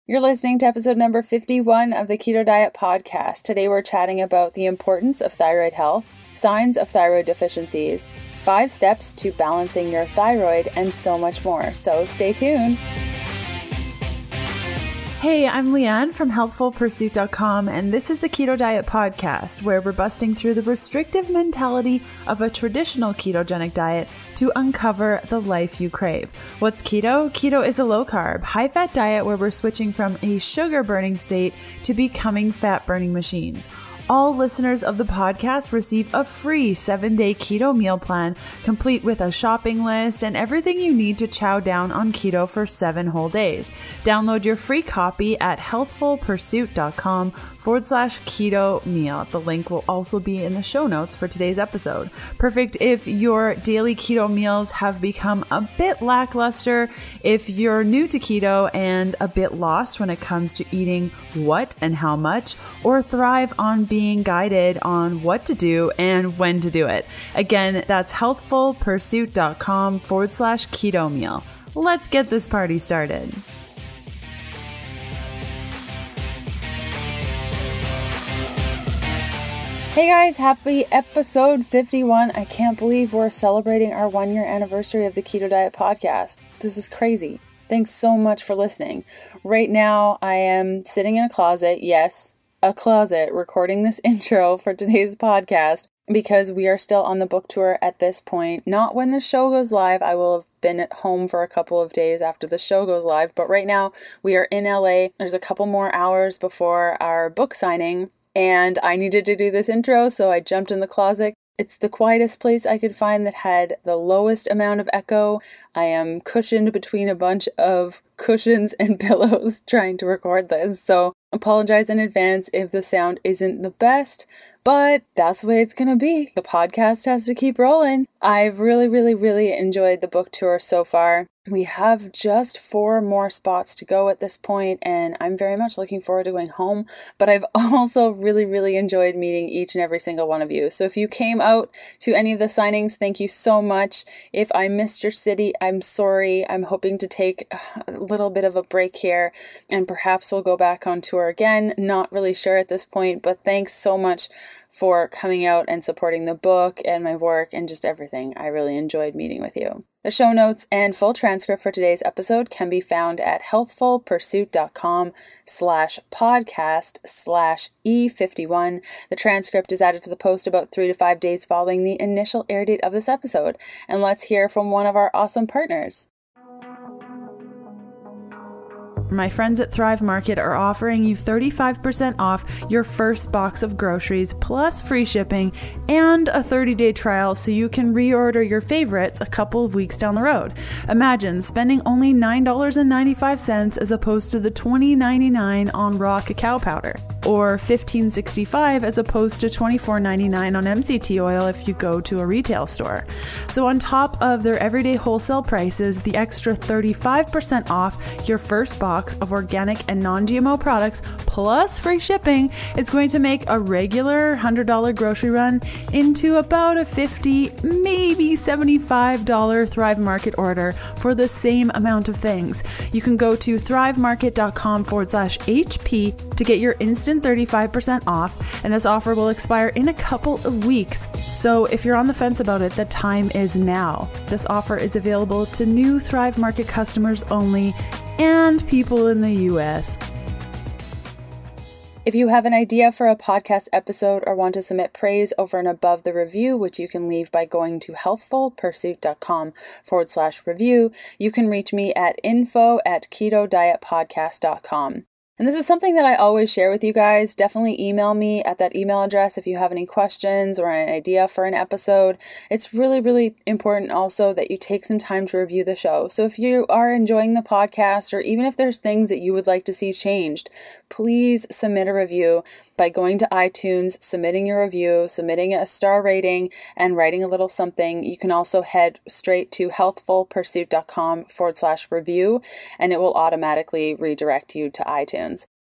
You're listening to episode number 51 of the Keto Diet Podcast. Today we're chatting about the importance of thyroid health, signs of thyroid deficiencies, 5 steps to balancing your thyroid, and so much more. So stay tuned. Hey, I'm Leanne from HealthfulPursuit.com, and this is the Keto Diet Podcast, where we're busting through the restrictive mentality of a traditional ketogenic diet to uncover the life you crave. What's keto? Keto is a low-carb, high-fat diet where we're switching from a sugar-burning state to becoming fat-burning machines. All listeners of the podcast receive a free 7-day keto meal plan, complete with a shopping list and everything you need to chow down on keto for 7 whole days. Download your free copy at healthfulpursuit.com/keto meal. The link will also be in the show notes for today's episode. Perfect if your daily keto meals have become a bit lackluster, if you're new to keto and a bit lost when it comes to eating what and how much, or thrive on being guided on what to do and when to do it. Again, that's healthfulpursuit.com/keto meal. Let's get this party started. Hey guys, happy episode 51. I can't believe we're celebrating our 1-year anniversary of the Keto Diet Podcast. This is crazy. Thanks so much for listening. Right now, I am sitting in a closet. Yes, a closet, recording this intro for today's podcast because we are still on the book tour at this point. Not when the show goes live. I will have been at home for a couple of days after the show goes live, but right now we are in LA. There's a couple more hours before our book signing, and I needed to do this intro, so I jumped in the closet. It's the quietest place I could find that had the lowest amount of echo. I am cushioned between a bunch of cushions and pillows trying to record this, so apologize in advance if the sound isn't the best, but that's the way it's gonna be. The podcast has to keep rolling. I've really enjoyed the book tour so far. We have just 4 more spots to go at this point, and I'm very much looking forward to going home, but I've also really enjoyed meeting each and every single one of you. So if you came out to any of the signings, thank you so much. If I missed your city, I'm sorry. I'm hoping to take a little bit of a break here, and perhaps we'll go back on tour again. Not really sure at this point, but thanks so much for coming out and supporting the book and my work and just everything. I really enjoyed meeting with you. The show notes and full transcript for today's episode can be found at healthfulpursuit.com/podcast/E51. The transcript is added to the post about 3 to 5 days following the initial air date of this episode. And let's hear from one of our awesome partners. My friends at Thrive Market are offering you 35% off your first box of groceries plus free shipping and a 30-day trial so you can reorder your favorites a couple of weeks down the road. Imagine spending only $9.95 as opposed to the $20.99 on raw cacao powder, or $15.65 as opposed to $24.99 on MCT oil if you go to a retail store. So on top of their everyday wholesale prices, the extra 35% off your first box of organic and non-GMO products plus free shipping is going to make a regular $100 grocery run into about a $50, maybe $75 Thrive Market order for the same amount of things. You can go to thrivemarket.com/HP to get your instant 35% off, and this offer will expire in a couple of weeks. So if you're on the fence about it, the time is now. This offer is available to new Thrive Market customers only and people in the US. If you have an idea for a podcast episode or want to submit praise over and above the review, which you can leave by going to healthfulpursuit.com/review, you can reach me at info@ketodietpodcast.com. And this is something that I always share with you guys. Definitely email me at that email address if you have any questions or an idea for an episode. It's really important also that you take some time to review the show. So if you are enjoying the podcast, or even if there's things that you would like to see changed, please submit a review by going to iTunes, submitting your review, submitting a star rating, and writing a little something. You can also head straight to healthfulpursuit.com/review, and it will automatically redirect you to iTunes.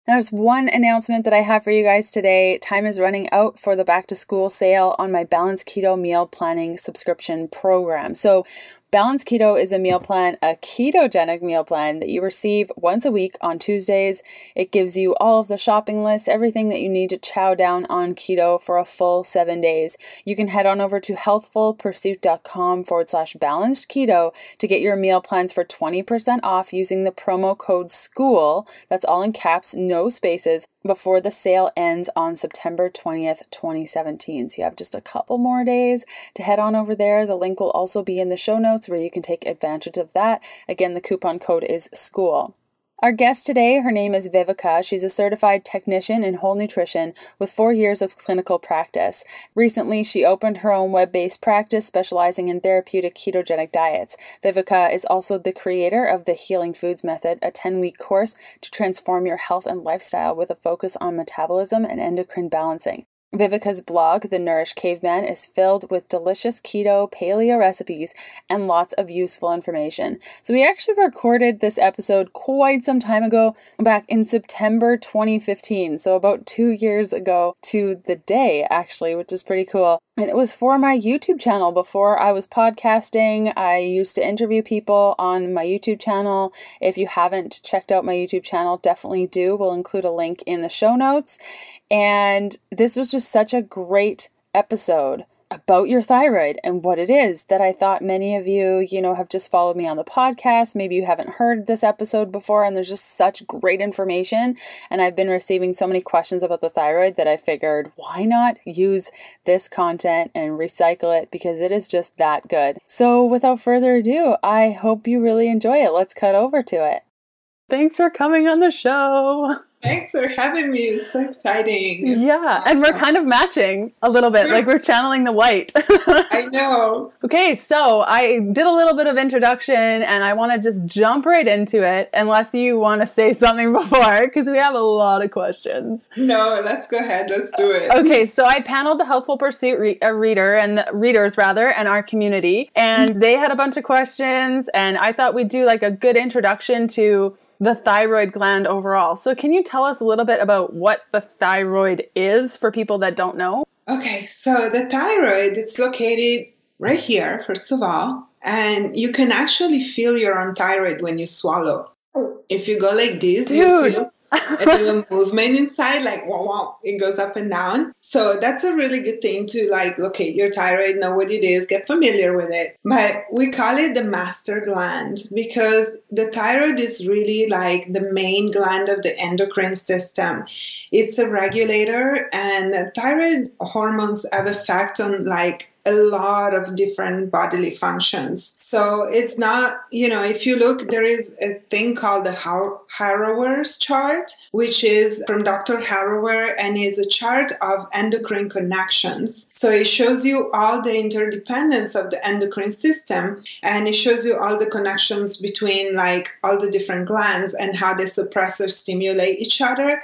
There's one announcement that I have for you guys today. Time is running out for the back to school sale on my balanced keto meal planning subscription program. So Balanced Keto is a meal plan, a ketogenic meal plan that you receive once a week on Tuesdays. It gives you all of the shopping lists, everything that you need to chow down on keto for a full 7 days. You can head on over to healthfulpursuit.com/balanced keto to get your meal plans for 20% off using the promo code SCHOOL. That's all in caps, no spaces, before the sale ends on September 20th, 2017. So you have just a couple more days to head on over there. The link will also be in the show notes where you can take advantage of that. Again, the coupon code is SCHOOL. Our guest today, her name is Vivica. She's a certified technician in whole nutrition with 4 years of clinical practice. Recently, she opened her own web-based practice specializing in therapeutic ketogenic diets. Vivica is also the creator of the Healing Foods Method, a 10-week course to transform your health and lifestyle with a focus on metabolism and endocrine balancing. Vivica's blog, The Nourished Caveman, is filled with delicious keto, paleo recipes and lots of useful information. So we actually recorded this episode quite some time ago, back in September 2015. So about 2 years ago to the day, actually, which is pretty cool. And it was for my YouTube channel. Before I was podcasting, I used to interview people on my YouTube channel. If you haven't checked out my YouTube channel, definitely do. We'll include a link in the show notes. And this was just such a great episode about your thyroid and what it is that I thought many of you, have just followed me on the podcast. Maybe you haven't heard this episode before, and there's just such great information. And I've been receiving so many questions about the thyroid that I figured, why not use this content and recycle it, because it is just that good. So without further ado, I hope you really enjoy it. Let's cut over to it. Thanks for coming on the show. Thanks for having me. It's so exciting. It's awesome. And we're kind of matching a little bit, like we're channeling the white. I know. Okay, so I did a little bit of introduction and I want to just jump right into it, unless you want to say something before, because we have a lot of questions. No, let's go ahead. Let's do it. Okay, so I paneled the Healthful Pursuit readers and our community, and they had a bunch of questions, and I thought we'd do like a good introduction to the thyroid gland overall. So can you tell us a little bit about what the thyroid is for people that don't know? Okay, so the thyroid, it's located right here, first of all, and you can actually feel your own thyroid when you swallow. If you go like this, you feel a little movement inside, like wow, wow, it goes up and down. So that's a really good thing to like locate your thyroid, know what it is, get familiar with it. But we call it the master gland because the thyroid is really like the main gland of the endocrine system. It's a regulator, and thyroid hormones have effect on like a lot of different bodily functions. So it's not, if you look, there is a thing called the Harrower's chart, which is from Dr. Harrower, and is a chart of endocrine connections. So it shows you all the interdependence of the endocrine system, and it shows you all the connections between like all the different glands and how they suppress or stimulate each other.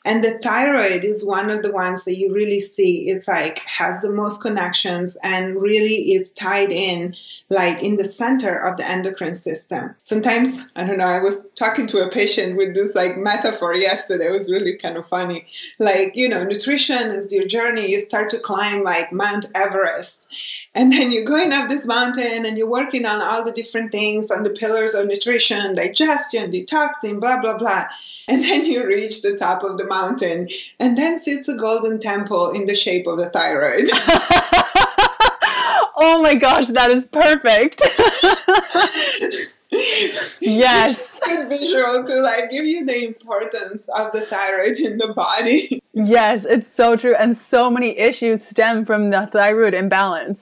And the thyroid is one of the ones that you really see. It's like has the most connections and really is tied in like in the center of the endocrine system. Sometimes, I don't know, I was talking to a patient with this like metaphor yesterday. It was really kind of funny. Like, nutrition is your journey. You start to climb like Mount Everest. And then you're going up this mountain and you're working on all the different things on the pillars of nutrition, digestion, detoxing, blah, blah, blah. And then you reach the top of the mountain, and then sits a golden temple in the shape of the thyroid. Oh my gosh, that is perfect. Yes. It's a good visual to like give you the importance of the thyroid in the body. Yes, it's so true. And so many issues stem from the thyroid imbalance.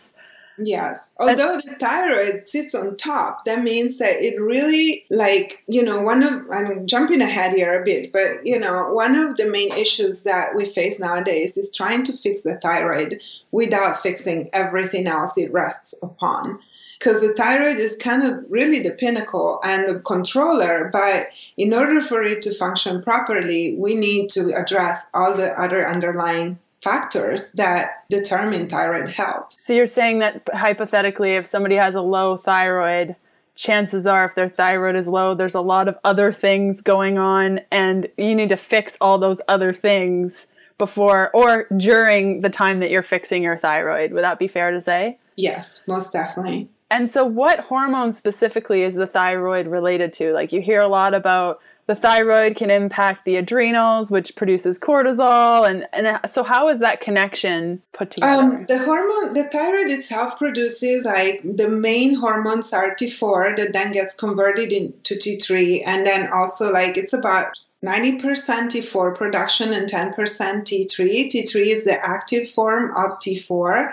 Yes. Although the thyroid sits on top, that means that it really I'm jumping ahead here a bit, but one of the main issues that we face nowadays is trying to fix the thyroid without fixing everything else it rests upon. Because the thyroid is kind of really the pinnacle and the controller, but in order for it to function properly, we need to address all the other underlying factors that determine thyroid health. So you're saying that hypothetically, if somebody has a low thyroid, chances are if their thyroid is low, there's a lot of other things going on, and you need to fix all those other things before or during the time that you're fixing your thyroid. Would that be fair to say? Yes, most definitely. And so what hormone specifically is the thyroid related to? Like you hear a lot about the thyroid can impact the adrenals, which produces cortisol. And so how is that connection put together? The thyroid itself produces like the main hormones are T4 that then gets converted into T3. And then also like it's about 90% T4 production and 10% T3. T3 is the active form of T4.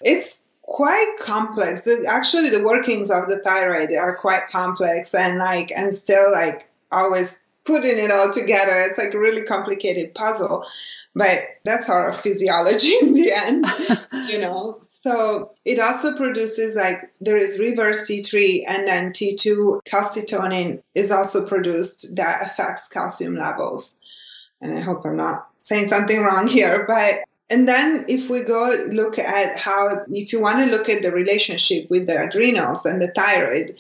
It's quite complex. Actually, the workings of the thyroid are quite complex. And like I'm still like always putting it all together. It's like a really complicated puzzle, but that's our physiology in the end, So it also produces like there is reverse T3 and then T2 calcitonin is also produced that affects calcium levels. And I hope I'm not saying something wrong here, and then if we go look at if you want to look at the relationship with the adrenals and the thyroid,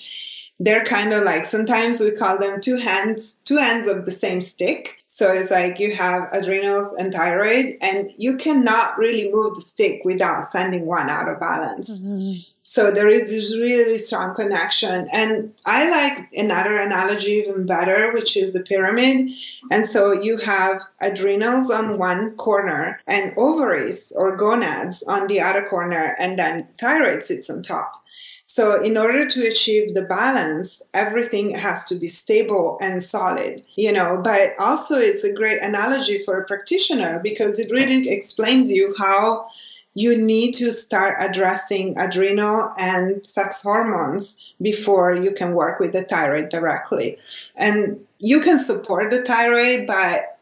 they're kind of like, sometimes we call them two ends of the same stick. So it's like you have adrenals and thyroid, and you cannot really move the stick without sending one out of balance. Mm-hmm. So there is this really strong connection. And I like another analogy even better, which is the pyramid. And so you have adrenals on one corner and ovaries or gonads on the other corner, and then thyroid sits on top. So in order to achieve the balance, everything has to be stable and solid, but also it's a great analogy for a practitioner because it really explains you how you need to start addressing adrenal and sex hormones before you can work with the thyroid directly. And you can support the thyroid, but,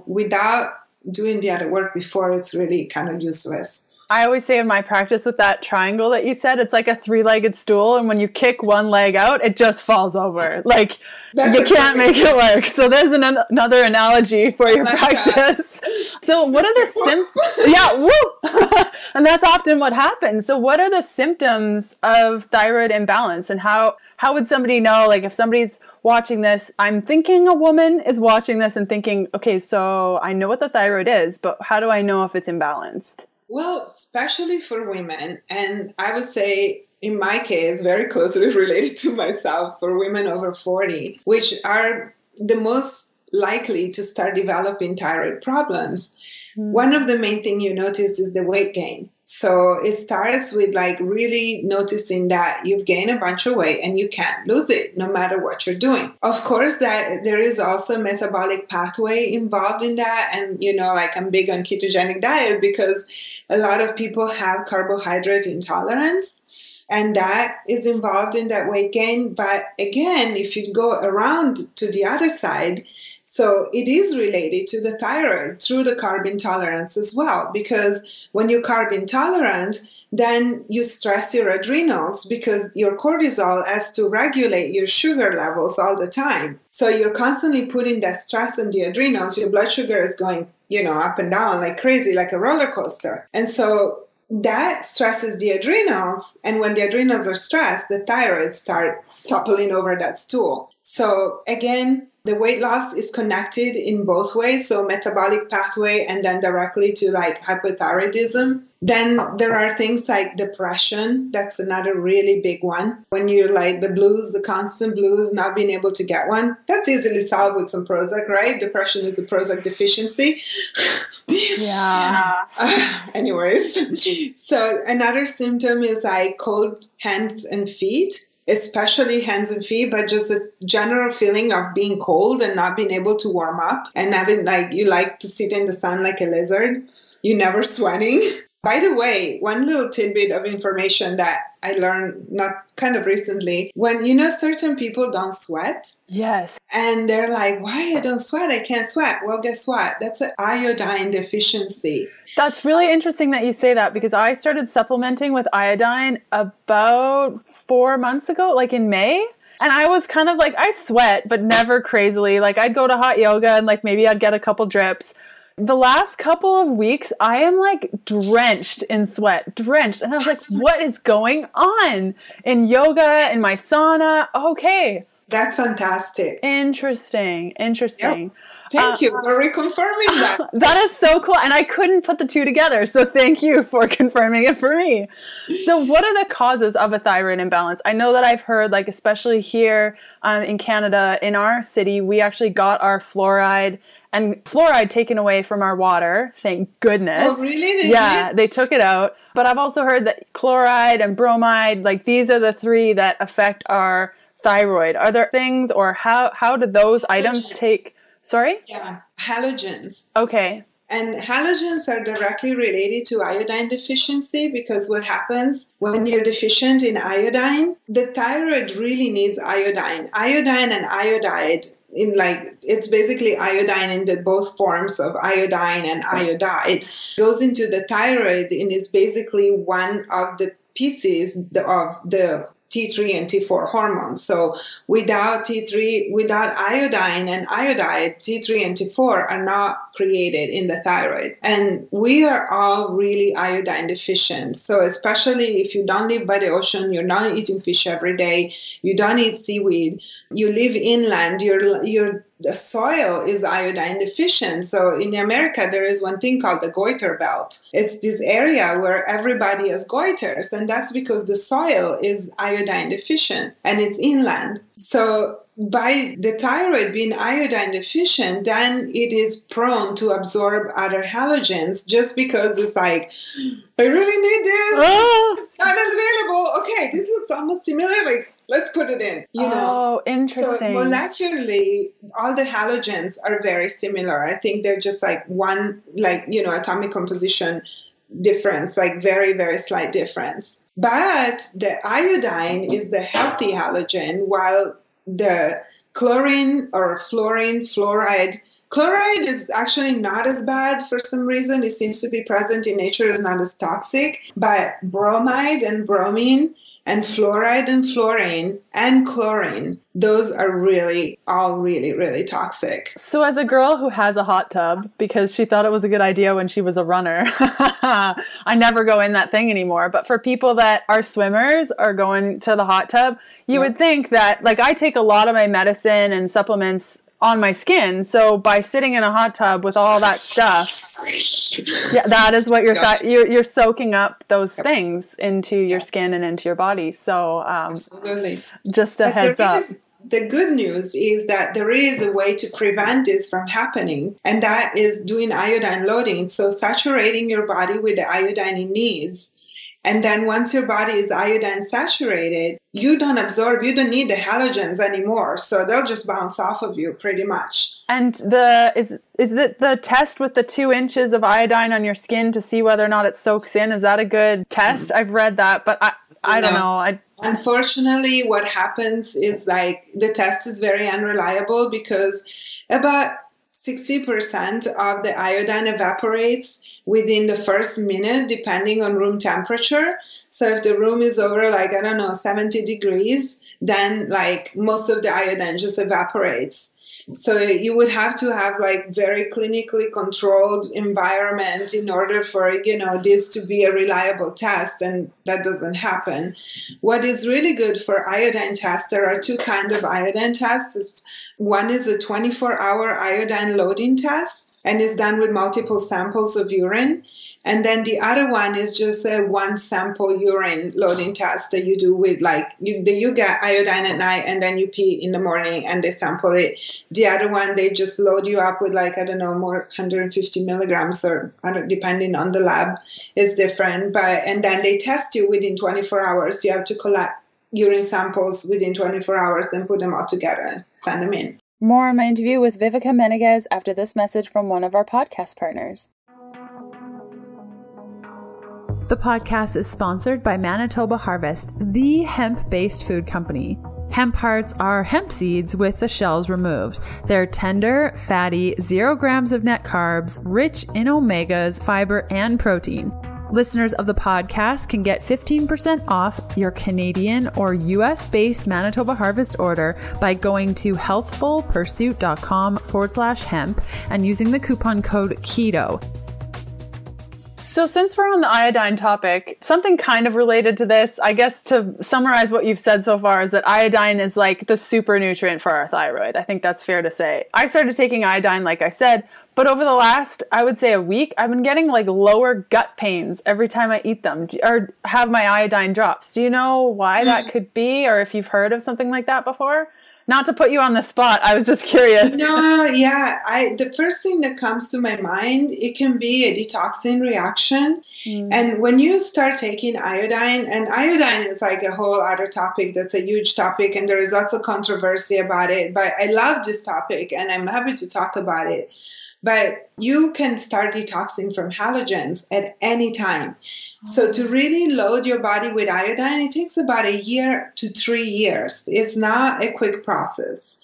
without doing the other work before, it's really kind of useless. I always say in my practice with that triangle that you said, it's like a 3-legged stool. And when you kick one leg out, it just falls over. Like you can't make it work. So there's another analogy for your practice. That. So what are the symptoms? Yeah. Woo! And that's often what happens. So what are the symptoms of thyroid imbalance, and how would somebody know, like if somebody's watching this, I'm thinking a woman is watching this and thinking, okay, so I know what the thyroid is, but how do I know if it's imbalanced? Well, especially for women, and I would say in my case, very closely related to myself, for women over 40, which are the most likely to start developing thyroid problems. One of the main things you notice is the weight gain. So it starts with like really noticing that you've gained a bunch of weight and you can't lose it no matter what you're doing. Of course, that there is also a metabolic pathway involved in that. And, like I'm big on ketogenic diet because a lot of people have carbohydrate intolerance. And that is involved in that weight gain. But again, if you go around to the other side, so it is related to the thyroid through the carb intolerance as well, because when you're carb intolerant, then you stress your adrenals because your cortisol has to regulate your sugar levels all the time. So you're constantly putting that stress on the adrenals. Your blood sugar is going, up and down like crazy, like a roller coaster. And so that stresses the adrenals. And when the adrenals are stressed, the thyroid start toppling over that stool. So again, the weight loss is connected in both ways, so metabolic pathway and then directly to like hypothyroidism. Then there are things like depression. That's another really big one. When you're like the blues, the constant blues, not being able to get one, that's easily solved with some Prozac, right? Depression is a Prozac deficiency. Yeah. Anyways, so another symptom is like cold hands and feet. Especially hands and feet, but just a general feeling of being cold and not being able to warm up and having like, you like to sit in the sun like a lizard. You're never sweating. By the way, one little tidbit of information that I learned not kind of recently, when certain people don't sweat. Yes. And they're like, why I don't sweat? I can't sweat. Well, guess what? That's an iodine deficiency. That's really interesting that you say that because I started supplementing with iodine about 4 months ago, like in May. And I was kind of like, I sweat, but never crazily. Like I'd go to hot yoga and like maybe I'd get a couple drips. The last couple of weeks, I am like drenched in sweat, And I was like, what is going on in yoga, in my sauna? Okay. That's fantastic. Interesting. Yep. Thank you for reconfirming that. That is so cool. And I couldn't put the two together. So thank you for confirming it for me. So what are the causes of a thyroid imbalance? I know that I've heard, like, especially here in Canada, in our city, we actually got our fluoride taken away from our water. Thank goodness. Oh, really? They took it out. But I've also heard that chloride and bromide, like, these are the three that affect our thyroid. Are there things, or how do those items take... Sorry? Yeah, halogens. Okay. And halogens are directly related to iodine deficiency, because what happens when you're deficient in iodine, the thyroid really needs iodine. Iodine and iodide, it's basically iodine in the both forms of iodine and iodide, goes into the thyroid and is basically one of the pieces of the T3 and T4 hormones. So without iodine and iodide, T3 and T4 are not created in the thyroid. And we are all really iodine deficient. So especially if you don't live by the ocean, you're not eating fish every day, you don't eat seaweed, you live inland, the soil is iodine deficient. So in America, there is one thing called the goiter belt. It's this area where everybody has goiters, and that's because the soil is iodine deficient and it's inland. So by the thyroid being iodine deficient, then it is prone to absorb other halogens, just because it's like, I really need this. It's not available. Okay, this looks almost similar. Like, let's put it in, Oh, interesting. So molecularly, all the halogens are very similar. I think they're just like one, atomic composition difference, like very, very slight difference. But the iodine is the healthy halogen, while the chlorine or fluorine, fluoride is actually not as bad for some reason. It seems to be present in nature, is not as toxic. But bromide and bromine and fluoride and fluorine and chlorine, those are all really, really toxic. So as a girl who has a hot tub, because she thought it was a good idea when she was a runner, I never go in that thing anymore. But for people that are swimmers or going to the hot tub, you would think that, like, I take a lot of my medicine and supplements on my skin. So by sitting in a hot tub with all that stuff, that is what you're soaking up those things into your skin and into your body. So absolutely, just a heads up. The good news is that there is a way to prevent this from happening, and that is doing iodine loading. So saturating your body with the iodine it needs. And then once your body is iodine saturated, you don't need the halogens anymore. So they'll just bounce off of you pretty much. And is the test with the 2 inches of iodine on your skin to see whether or not it soaks in? Is that a good test? I've read that, but I don't know. Unfortunately, what happens is, like, the test is very unreliable, because about 60% of the iodine evaporates within the first minute, depending on room temperature. So if the room is over, 70 degrees, then, most of the iodine just evaporates. So you would have to have, very clinically controlled environment in order for, this to be a reliable test, and that doesn't happen. What is really good for iodine tests, there are 2 kinds of iodine tests. One is a 24-hour iodine loading test, and is done with multiple samples of urine. And then the other one is just a 1-sample urine loading test that you do with, you get iodine at night and then you pee in the morning and they sample it. The other one, they just load you up with, more 150 milligrams, or depending on the lab, is different. And then they test you within 24 hours. You have to collect urine samples within 24 hours, then put them all together and send them in. More on my interview with Vivica Menegaz after this message from one of our podcast partners. The podcast is sponsored by Manitoba Harvest, the hemp-based food company. Hemp hearts are hemp seeds with the shells removed. They're tender, fatty, 0 grams of net carbs, rich in omegas, fiber, and protein. Listeners of the podcast can get 15% off your Canadian or US-based Manitoba Harvest order by going to healthfulpursuit.com/hemp and using the coupon code KETO. So since we're on the iodine topic, something kind of related to this, I guess to summarize what you've said so far is that iodine is like the super nutrient for our thyroid. I think that's fair to say. I started taking iodine, like I said, but over the last, I would say a week, I've been getting like lower gut pains every time I eat them or have my iodine drops. Do you know why that could be, or if you've heard of something like that before? Not to put you on the spot, I was just curious. No, yeah. The first thing that comes to my mind, it can be a detoxing reaction. And when you start taking iodine, and iodine is like a whole other topic that's a huge topic, and there is lots of controversy about it. But I love this topic, and I'm happy to talk about it. But you can start detoxing from halogens at any time. So to really load your body with iodine, it takes about 1 year to 3 years. It's not a quick process.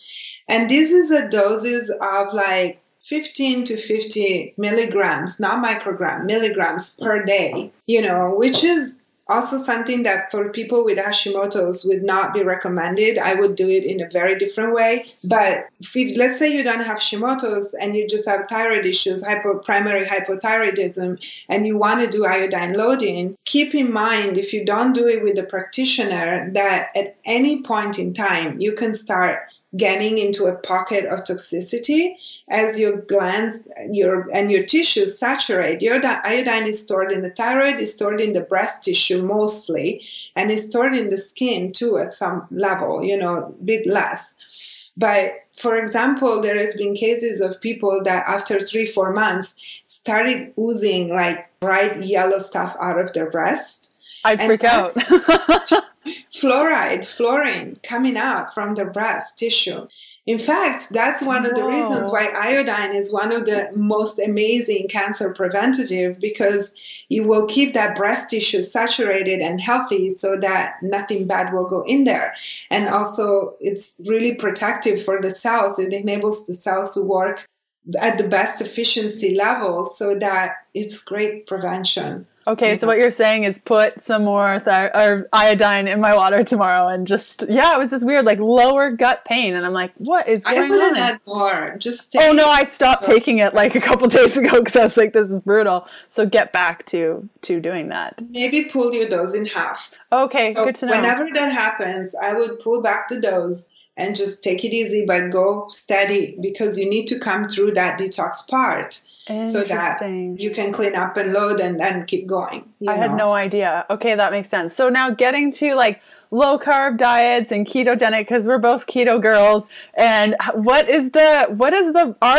And this is a doses of like 15 to 50 milligrams, not microgram, milligrams per day, which is also something that for people with Hashimoto's would not be recommended. I would do it in a very different way. But if, let's say you don't have Hashimoto's and you just have thyroid issues, primary hypothyroidism, and you want to do iodine loading, keep in mind, if you don't do it with a practitioner, that at any point in time, you can start getting into a pocket of toxicity as your glands and your tissues saturate. Your iodine is stored in the thyroid, is stored in the breast tissue mostly, and is stored in the skin too at some level, a bit less. But for example, there has been cases of people that after 3-4 months started oozing like bright yellow stuff out of their breast. I'd freak out. Fluorine coming out from the breast tissue. In fact, that's one of the reasons why iodine is one of the most amazing cancer preventative, because you will keep that breast tissue saturated and healthy so that nothing bad will go in there. And also, it's really protective for the cells. It enables the cells to work at the best efficiency level so that it's great prevention. Okay, so what you're saying is put some more iodine in my water tomorrow and it was just weird, like lower gut pain. And I'm like, what is going on? I wouldn't add more. Oh no, I stopped taking it like a couple days ago because I was like, this is brutal. So get back to doing that. Maybe pull your dose in half. Okay, so good to know. Whenever that happens, I would pull back the dose and just take it easy, but go steady, because you need to come through that detox part. So that you can clean up and load and keep going. I had no idea. Okay, that makes sense. So now getting to like low carb diets and ketogenic, because we're both keto girls. And are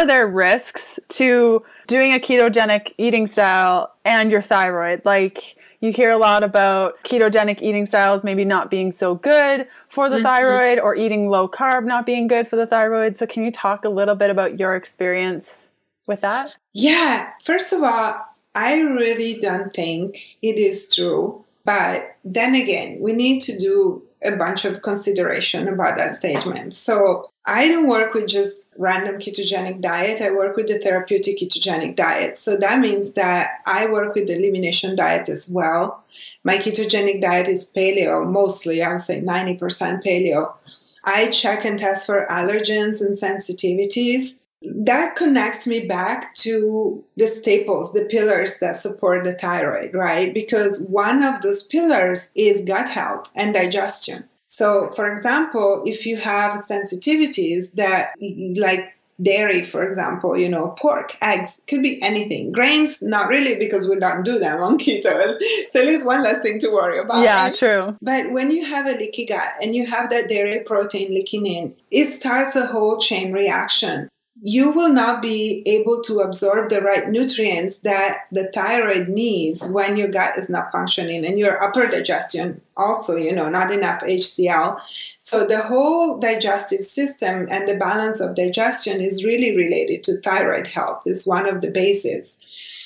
there risks to doing a ketogenic eating style and your thyroid? Like you hear a lot about ketogenic eating styles maybe not being so good for the thyroid, or eating low carb not being good for the thyroid. So can you talk a little bit about your experience with that? Yeah. First of all, I really don't think it is true. But then again, we need to do a bunch of consideration about that statement. So I don't work with just random ketogenic diet. I work with the therapeutic ketogenic diet. So that means that I work with the elimination diet as well. My ketogenic diet is paleo, mostly, I would say 90% paleo. I check and test for allergens and sensitivities. That connects me back to the staples, the pillars that support the thyroid, right? Because one of those pillars is gut health and digestion. So, for example, if you have sensitivities that, like dairy, for example, pork, eggs, could be anything. Grains, not really, because we don't do them on keto. So at least one less thing to worry about. Yeah, right? True. But when you have a leaky gut and you have that dairy protein leaking in, it starts a whole chain reaction. You will not be able to absorb the right nutrients that the thyroid needs when your gut is not functioning, and your upper digestion also, not enough HCl. So the whole digestive system and the balance of digestion is really related to thyroid health. It's one of the bases.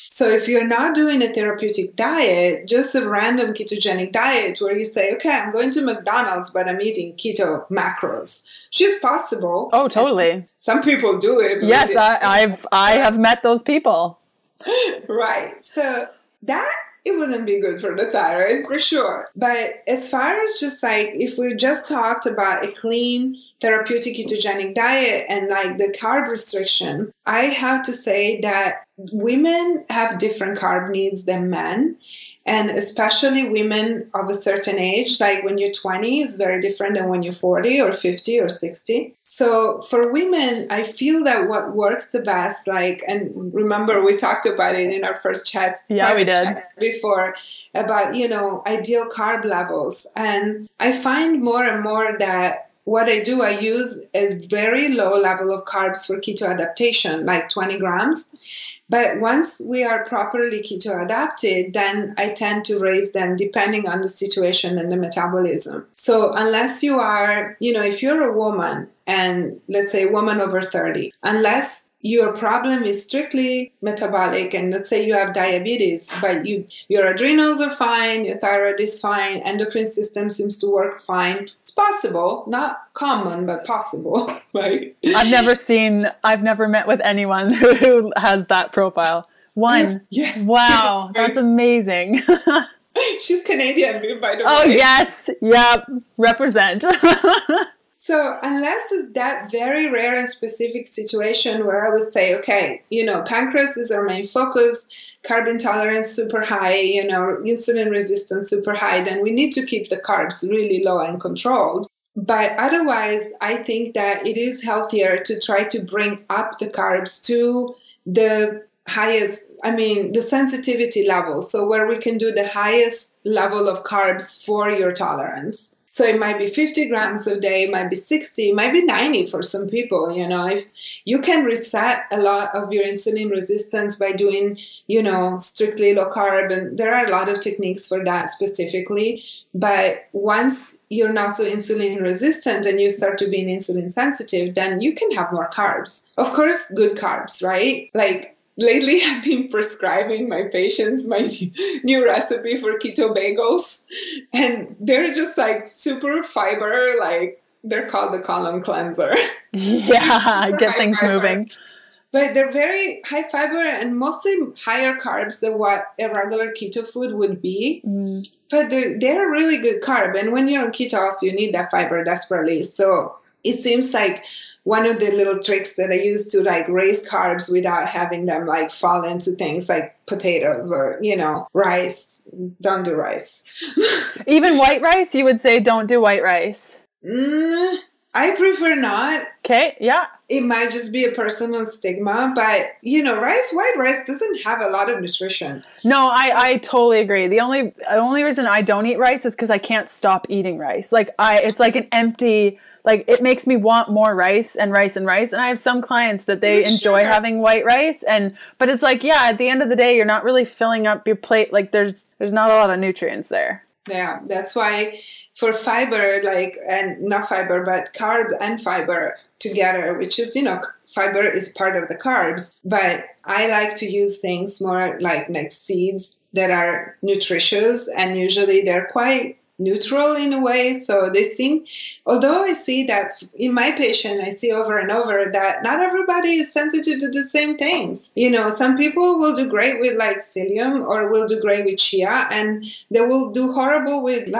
So if you're not doing a therapeutic diet, just a random ketogenic diet where you say, okay, I'm going to McDonald's, but I'm eating keto macros, which is possible. Oh, totally. Some people do it. Yes, I have met those people. Right. So that, it wouldn't be good for the thyroid for sure. But as far as just like, if we just talked about a clean therapeutic ketogenic diet and like the carb restriction, I have to say that women have different carb needs than men. And especially women of a certain age, like when you're 20 is very different than when you're 40 or 50 or 60. So for women, I feel that what works the best, like, and remember we talked about it in our first chats, chats before about, ideal carb levels. And I find more and more that what I do, I use a very low level of carbs for keto adaptation, like 20 grams. But once we are properly keto adapted, then I tend to raise them depending on the situation and the metabolism. So unless you are, if you're a woman and let's say a woman over 30, unless your problem is strictly metabolic and let's say you have diabetes, but your adrenals are fine, your thyroid is fine, endocrine system seems to work fine. It's possible, not common, but possible, right? I've never met with anyone who has that profile. One. Yes. Wow. That's amazing. She's Canadian, by the way. Oh, yes. Yep. Represent. So unless it's that very rare and specific situation where I would say, okay, pancreas is our main focus, carb intolerance super high, insulin resistance super high, then we need to keep the carbs really low and controlled. But otherwise, I think that it is healthier to try to bring up the carbs to the highest, the sensitivity level. So where we can do the highest level of carbs for your tolerance. So it might be 50 grams a day, it might be 60, it might be 90 for some people. If you can reset a lot of your insulin resistance by doing, strictly low carb, and there are a lot of techniques for that specifically. But once you're not so insulin resistant and you start to be insulin sensitive, then you can have more carbs. Of course, good carbs, right? Like, lately, I've been prescribing my patients my new recipe for keto bagels, and they're just like super fiber, like they're called the column cleanser. Yeah, get things fiber. Moving. But they're very high fiber and mostly higher carbs than what a regular keto food would be. But they're really good carb, and when you're on ketos, you need that fiber desperately. So it seems like one of the little tricks that I use to like raise carbs without having them like fall into things like potatoes or, rice. Don't do rice. Even white rice, you would say don't do white rice. I prefer not. Okay, yeah. It might just be a personal stigma, but white rice doesn't have a lot of nutrition. No, I totally agree. The only reason I don't eat rice is because I can't stop eating rice. Like it's like an empty. Like it makes me want more rice and rice and rice. And I have some clients that they enjoy having white rice. But it's like, yeah, at the end of the day, you're not really filling up your plate. Like there's not a lot of nutrients there. Yeah, that's why for fiber, and not fiber, but carb and fiber together, which is, fiber is part of the carbs. But I like to use things more like seeds that are nutritious, and usually they're quite neutral in a way. So they seem, although I see that in my patient, I see over and over that not everybody is sensitive to the same things. Some people will do great with psyllium or will do great with chia, and they will do horrible with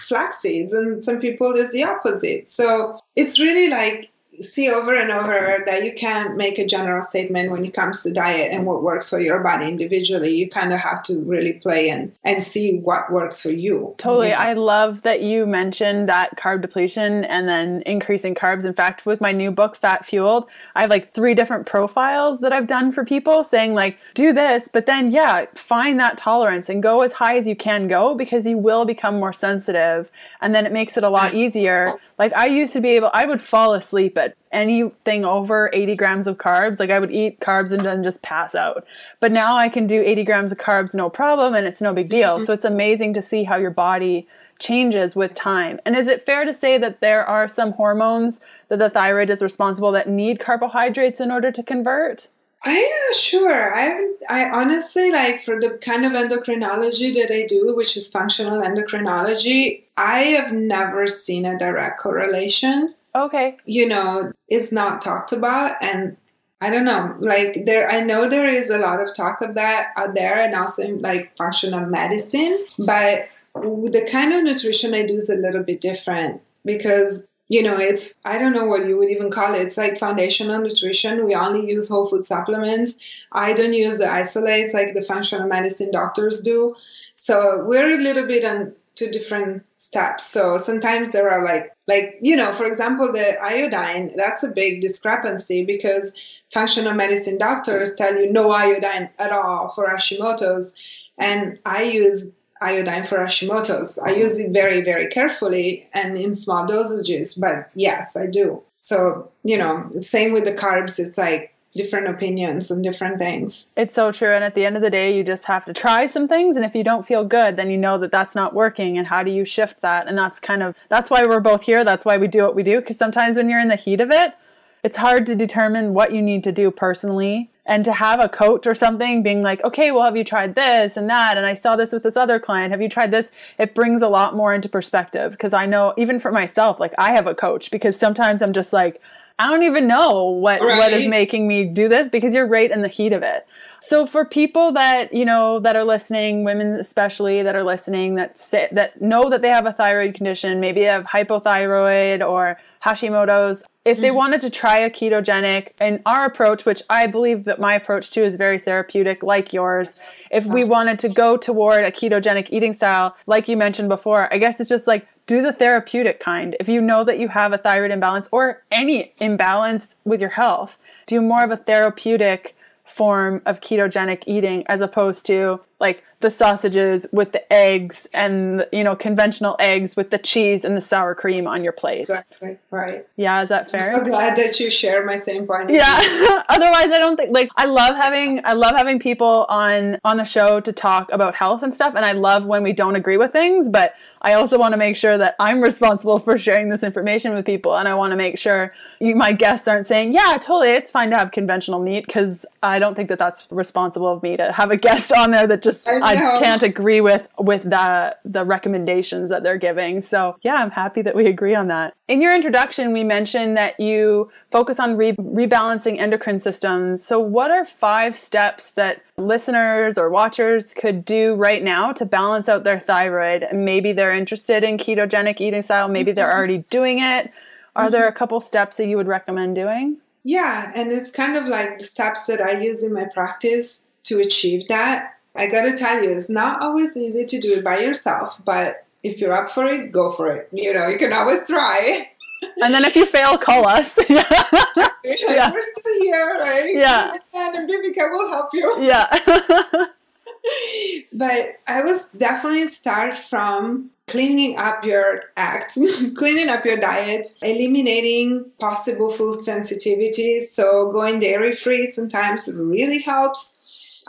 flax seeds, and some people is the opposite. So it's really see over and over that you can't make a general statement when it comes to diet and what works for your body individually. You kind of have to really play and see what works for you. Totally. I love that you mentioned that carb depletion and then increasing carbs. In fact, with my new book, Fat Fueled, I have 3 different profiles that I've done for people saying do this, but then, find that tolerance and go as high as you can go, because you will become more sensitive, and then it makes it a lot easier. I used to be I would fall asleep at anything over 80 grams of carbs. I would eat carbs and then just pass out. But now I can do 80 grams of carbs, no problem, and it's no big deal. So it's amazing to see how your body changes with time. And is it fair to say that there are some hormones that the thyroid is responsible that need carbohydrates in order to convert? I'm not sure. I honestly, for the kind of endocrinology that I do, which is functional endocrinology, I have never seen a direct correlation. Okay. It's not talked about. And I don't know, I know there is a lot of talk of that out there, and also in functional medicine, but the kind of nutrition I do is a little bit different, because it's, I don't know what you would even call it. It's like foundational nutrition. We only use whole food supplements. I don't use the isolates like the functional medicine doctors do. So we're a little bit on two different steps. So sometimes there are like, for example, the iodine, that's a big discrepancy because functional medicine doctors tell you no iodine at all for Hashimoto's. And I use iodine for Hashimoto's. I use it very, very carefully and in small dosages, but yes, I do. So, same with the carbs. It's like different opinions on different things. It's so true. And at the end of the day, you just have to try some things. And if you don't feel good, then you know that that's not working. And how do you shift that? And that's why we're both here. That's why we do what we do. Because sometimes when you're in the heat of it, it's hard to determine what you need to do personally. And to have a coach or something being like, okay, well, have you tried this and that? And I saw this with this other client. Have you tried this? It brings a lot more into perspective. Because I know even for myself, like I have a coach because sometimes I'm just like, I don't even know what is making me do this because you're right in the heat of it. So for people that, that are listening, women especially that are listening, that know that they have a thyroid condition, maybe they have hypothyroid or Hashimoto's, if they wanted to try a ketogenic, and our approach, which I believe that my approach too is very therapeutic like yours, if we wanted to go toward a ketogenic eating style, like you mentioned before, I guess it's just like do the therapeutic kind. If you know that you have a thyroid imbalance or any imbalance with your health, do more of a therapeutic form of ketogenic eating as opposed to like the sausages with the eggs and, conventional eggs with the cheese and the sour cream on your plate. Exactly. Right. Yeah. Is that fair? I'm so glad that you share my same point of view. Yeah. Otherwise, I don't think I love having people on the show to talk about health and stuff. And I love when we don't agree with things, but I also want to make sure that I'm responsible for sharing this information with people. And I want to make sure my guests aren't saying, yeah, totally, it's fine to have conventional meat, because I don't think that that's responsible of me to have a guest on there that just I can't agree with the recommendations that they're giving. So yeah, I'm happy that we agree on that. In your introduction, we mentioned that you focus on rebalancing endocrine systems. So what are 5 steps that listeners or watchers could do right now to balance out their thyroid? And maybe they're interested in ketogenic eating style. Maybe they're already doing it. Are there a couple steps that you would recommend doing? Yeah, and it's kind of like the steps that I use in my practice to achieve that. I got to tell you, it's not always easy to do it by yourself, but if you're up for it, go for it. You can always try. And then if you fail, call us. Yeah. We're still here, right? Yeah. And Vivica will help you. Yeah. But I was definitely start from cleaning up your act, cleaning up your diet, eliminating possible food sensitivities. So going dairy free sometimes really helps.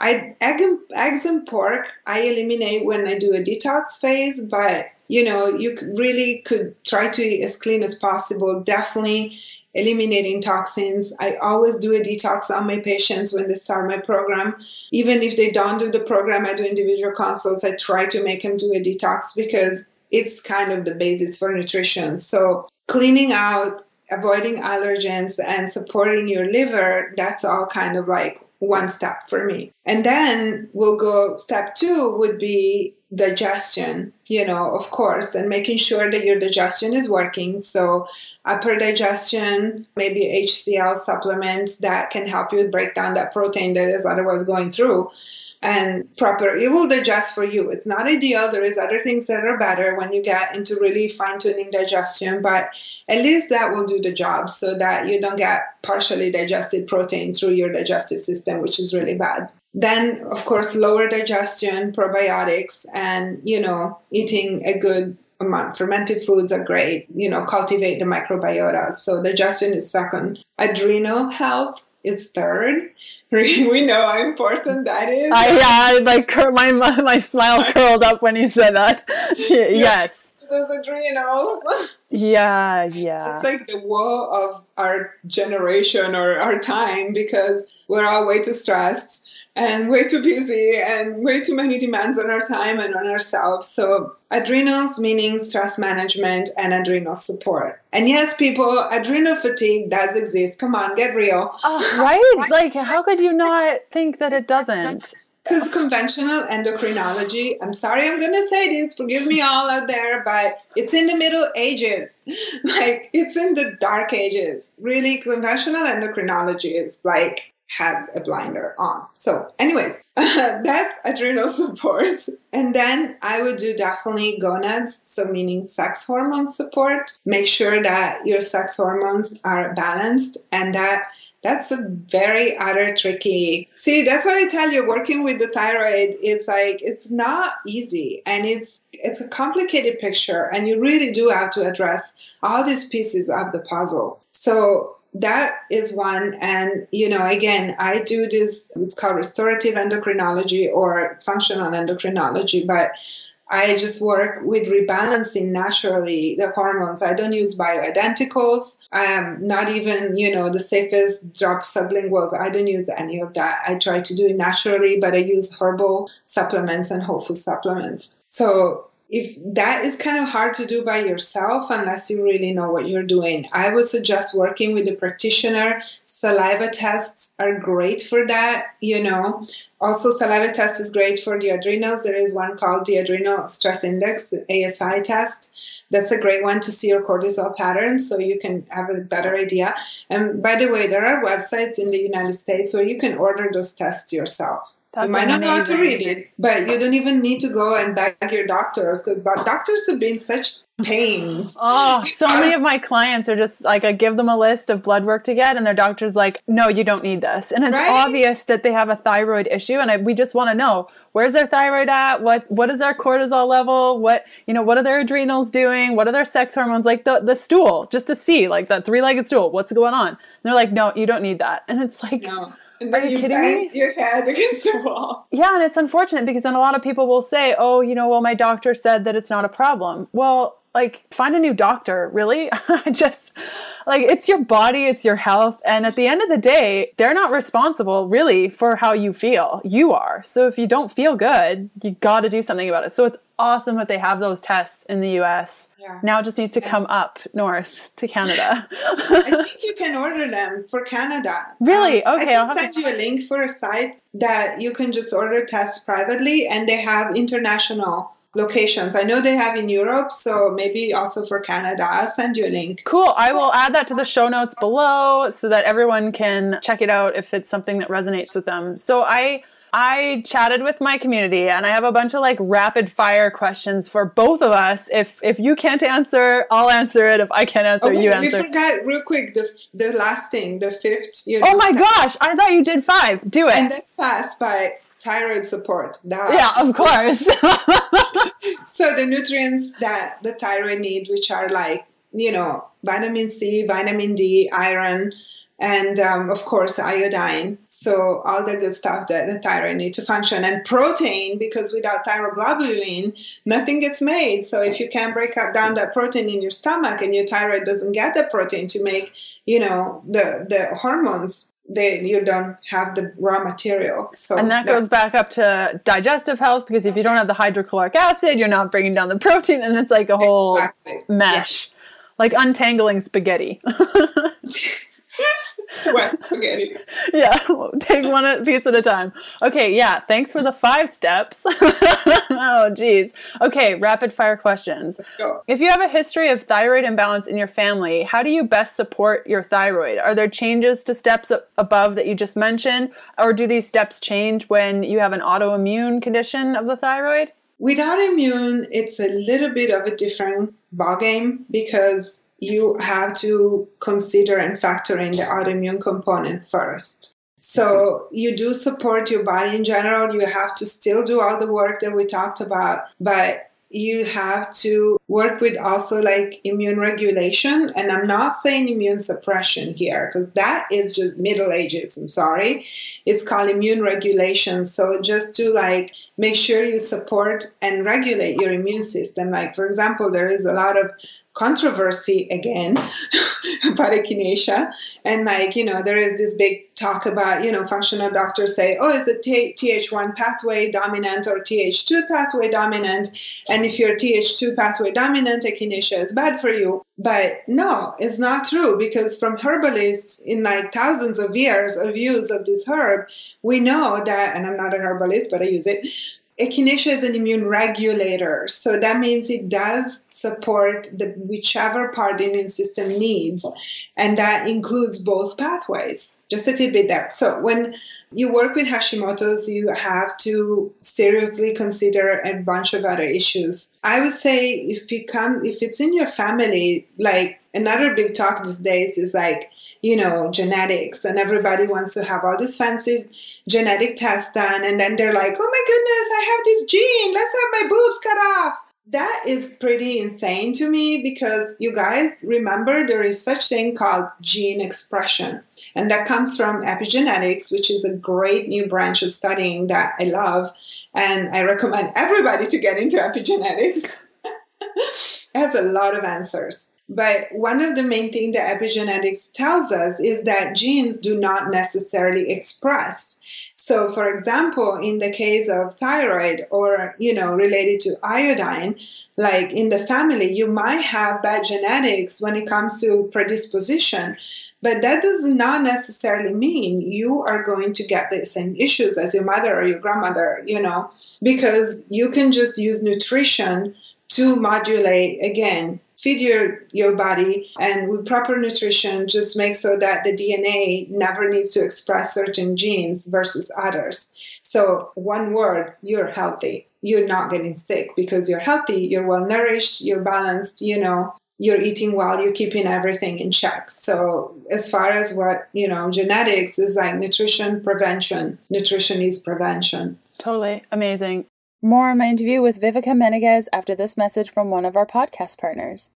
Eggs and pork, I eliminate when I do a detox phase, but you could try to eat as clean as possible. Definitely eliminating toxins. I always do a detox on my patients when they start my program. Even if they don't do the program, I do individual consults. I try to make them do a detox because it's kind of the basis for nutrition. So cleaning out, avoiding allergens, and supporting your liver, that's all kind of like one step for me. And then we'll go, step 2 would be digestion, of course, and making sure that your digestion is working. So upper digestion, maybe HCl supplements that can help you break down that protein that is otherwise going through. And it will digest for you. It's not ideal. There is other things that are better when you get into really fine-tuning digestion, but at least that will do the job so that you don't get partially digested protein through your digestive system, which is really bad. Then, of course, lower digestion, probiotics, and, eating a good amount. Fermented foods are great. Cultivate the microbiota. So digestion is second. Adrenal health is third. We know how important that is. My smile curled up when you said that. Yes. Those adrenals. Yeah. It's like the woe of our generation or our time, because we're all way too stressed and way too busy and way too many demands on our time and on ourselves. So adrenals, meaning stress management and adrenal support. And yes, people, adrenal fatigue does exist. Come on, get real. Right? Like, how could you not think that it doesn't? Because conventional endocrinology, I'm sorry I'm going to say this, forgive me all out there, but it's in the Middle Ages. Like, it's in the Dark Ages. Really, conventional endocrinology is like, has a blinder on. So anyways, that's adrenal support. And then I would do definitely gonads, so meaning sex hormone support. Make sure that your sex hormones are balanced, and that's a very other tricky. See, that's why I tell you, working with the thyroid, it's like, it's not easy, and it's a complicated picture, and you really do have to address all these pieces of the puzzle. So that is one. And, again, I do this, it's called restorative endocrinology or functional endocrinology, but I just work with rebalancing naturally the hormones. I don't use bioidenticals. Not even, the safest drop sublinguals. I don't use any of that. I try to do it naturally, but I use herbal supplements and whole food supplements. So if that is kind of hard to do by yourself, unless you really know what you're doing, I would suggest working with a practitioner. Saliva tests are great for that, Also, saliva test is great for the adrenals. There is one called the Adrenal Stress Index, the ASI test. That's a great one to see your cortisol pattern, so you can have a better idea. And by the way, there are websites in the United States where you can order those tests yourself. That's you might not know how to read it, but you don't even need to go and beg your doctors. But doctors have been such pains. Oh, so many of my clients are just like, I give them a list of blood work to get, and their doctor's like, no, you don't need this. And it's obvious that they have a thyroid issue, and we just want to know, where's their thyroid at? What is their cortisol level? What are their adrenals doing? What are their sex hormones? Like the stool, just to see, like that 3-legged stool, what's going on? And they're like, no, you don't need that. And it's like, no. And then are you kidding me? Your head against the wall. Yeah, and it's unfortunate because then a lot of people will say, oh, well, my doctor said that it's not a problem. Well, like, find a new doctor, really? Just, like, it's your body, it's your health. And at the end of the day, they're not responsible, really, for how you feel. You are. So if you don't feel good, you got to do something about it. So it's awesome that they have those tests in the U.S. Yeah. Now it just needs to come up north to Canada. I think you can order them for Canada. Really? Okay. I can send you a link for a site that you can just order tests privately, and they have international locations. I know they have in Europe, so maybe also for Canada. I'll send you a link. Cool. I will add that to the show notes below so that everyone can check it out if it's something that resonates with them. So I chatted with my community, and I have a bunch of like rapid fire questions for both of us. If you can't answer, I'll answer it. If I can't answer, you answer. We forgot real quick the last thing, the fifth. Oh my gosh, I thought you did 5. Do it. And that's fast, but thyroid support. Yeah, of course. So the nutrients that the thyroid needs, which are like, vitamin C, vitamin D, iron, and of course iodine. So all the good stuff that the thyroid needs to function. And protein, because without thyroglobulin, nothing gets made. So if you can't break down that protein in your stomach, and your thyroid doesn't get the protein to make, the hormones, you don't have the raw material. So, and that goes back up to digestive health, because if you don't have the hydrochloric acid, you're not bringing down the protein, and it's like a whole mesh, like untangling spaghetti. Wet spaghetti. Yeah, take one piece at a time. Okay, yeah, thanks for the 5 steps. Oh, geez. Okay, rapid fire questions. Let's go. If you have a history of thyroid imbalance in your family, how do you best support your thyroid? Are there changes to steps above that you just mentioned, or do these steps change when you have an autoimmune condition of the thyroid? With autoimmune, it's a little bit of a different ballgame, because you have to consider and factor in the autoimmune component first. So you do support your body in general. You have to still do all the work that we talked about, but you have to work with also like immune regulation. And I'm not saying immune suppression here, because that is just Middle Ages. I'm sorry. It's called immune regulation. So just to like make sure you support and regulate your immune system. Like, for example, there is a lot of controversy again about echinacea, and like, there is this big talk about, functional doctors say, oh, is it Th1 pathway dominant or Th2 pathway dominant? And if you're Th2 pathway dominant, echinacea is bad for you. But no, it's not true, because from herbalists in like thousands of years of use of this herb, we know that, and I'm not a herbalist, but I use it, echinacea is an immune regulator. So that means it does support whichever part the immune system needs. And that includes both pathways. Just a tidbit there. So when you work with Hashimoto's, you have to seriously consider a bunch of other issues. I would say if it's in your family, like another big talk these days is like, genetics, and everybody wants to have all these fancy genetic tests done. And then they're like, oh my goodness, I have this gene. Let's have my boobs cut off. That is pretty insane to me, because you guys remember there is such thing called gene expression. And that comes from epigenetics, which is a great new branch of studying that I love. And I recommend everybody to get into epigenetics. It has a lot of answers. But one of the main things that epigenetics tells us is that genes do not necessarily express. So, for example, in the case of thyroid or, related to iodine, like in the family, you might have bad genetics when it comes to predisposition. But that does not necessarily mean you are going to get the same issues as your mother or your grandmother, because you can just use nutrition to modulate, again, feed your body, and with proper nutrition, just make so that the DNA never needs to express certain genes versus others. So one word, you're healthy. You're not getting sick because you're healthy, you're well nourished, you're balanced, you're eating well, you're keeping everything in check. So as far as what, genetics is like nutrition prevention. Nutrition is prevention. Totally. Amazing. More on my interview with Vivica Menegaz after this message from one of our podcast partners.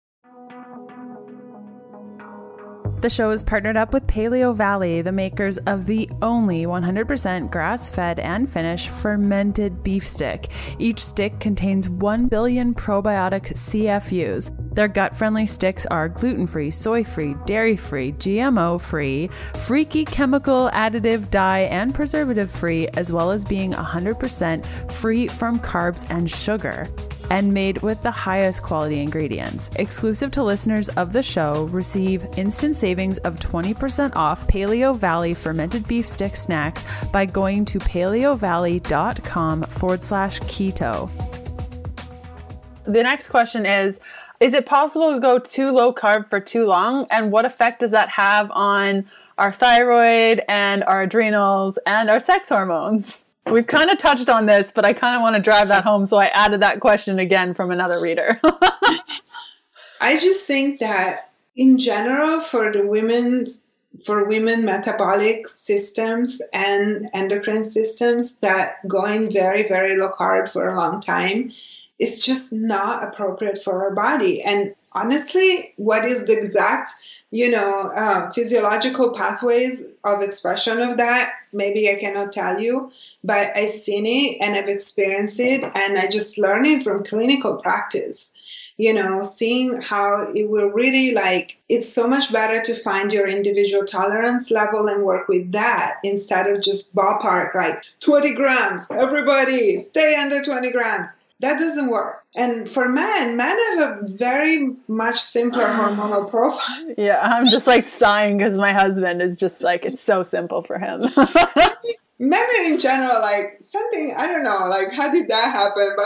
The show is partnered up with Paleo Valley, the makers of the only 100% grass-fed and finished fermented beef stick. Each stick contains 1 billion probiotic CFUs. Their gut-friendly sticks are gluten-free, soy-free, dairy-free, GMO-free, freaky chemical additive, dye, and preservative-free, as well as being 100% free from carbs and sugar, and made with the highest quality ingredients. Exclusive to listeners of the show, receive instant savings of 20% off Paleo Valley fermented beef stick snacks by going to paleovalley.com/keto. The next question is it possible to go too low carb for too long? And what effect does that have on our thyroid and our adrenals and our sex hormones? We've kind of touched on this, but I kind of want to drive that home. So I added that question again from another reader. I just think that in general, for women metabolic systems and endocrine systems, that going very, very low carb for a long time is just not appropriate for our body. And honestly, what is the exact physiological pathways of expression of that, maybe I cannot tell you, but I've seen it and I've experienced it, and I just learning from clinical practice, seeing how it will really it's so much better to find your individual tolerance level and work with that instead of just ballpark, 20 grams, everybody stay under 20 grams. That doesn't work. And for men have a very much simpler hormonal profile. Yeah, I'm just sighing because my husband is just it's so simple for him. Men in general, something, I don't know, how did that happen?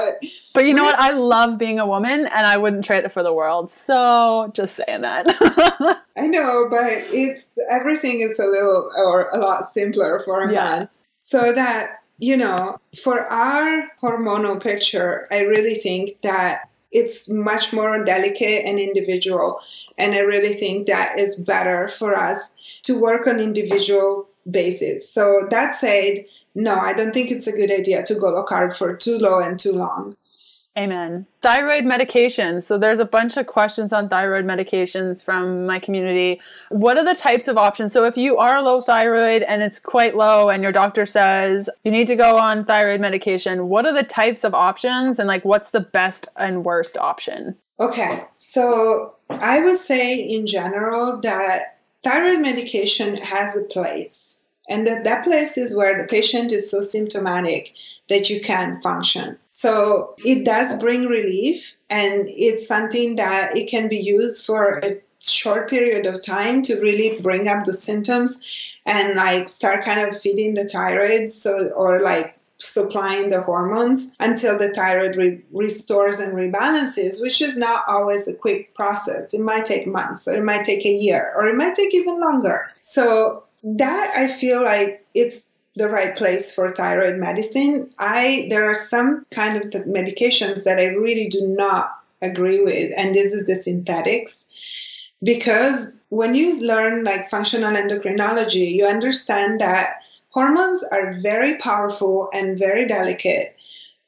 But you know what? I love being a woman and I wouldn't trade it for the world. So just saying that. I know, but everything is a lot simpler for a man. So that, for our hormonal picture, I really think that it's much more delicate and individual. And I really think that is better for us to work on individual basis. So that said, no, I don't think it's a good idea to go low carb for too low and too long. Amen. Thyroid medications. So there's a bunch of questions on thyroid medications from my community. What are the types of options? So if you are low thyroid and it's quite low and your doctor says you need to go on thyroid medication, what are the types of options and what's the best and worst option? Okay. So I would say in general that thyroid medication has a place. And that place is where the patient is so symptomatic that you can't function. So it does bring relief, and it's something that it can be used for a short period of time to really bring up the symptoms and like start kind of feeding the thyroid, or like supplying the hormones until the thyroid restores and rebalances, which is not always a quick process. It might take months, or it might take a year, or it might take even longer. So that, I feel like it's the right place for thyroid medicine. There are some kind of medications that I really do not agree with, and this is the synthetics. Because when you learn like functional endocrinology, you understand that hormones are very powerful and very delicate.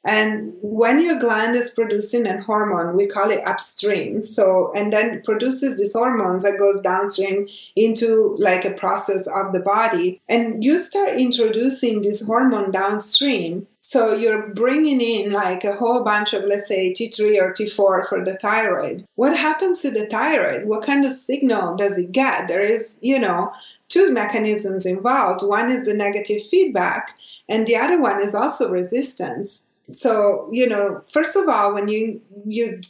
And when your gland is producing a hormone, we call it upstream. So, and then produces these hormones that goes downstream into like a process of the body. And you start introducing this hormone downstream. So you're bringing in like a whole bunch of, let's say, T3 or T4 for the thyroid. What happens to the thyroid? What kind of signal does it get? There is, two mechanisms involved. One is the negative feedback, and the other one is also resistance. So, first of all, when you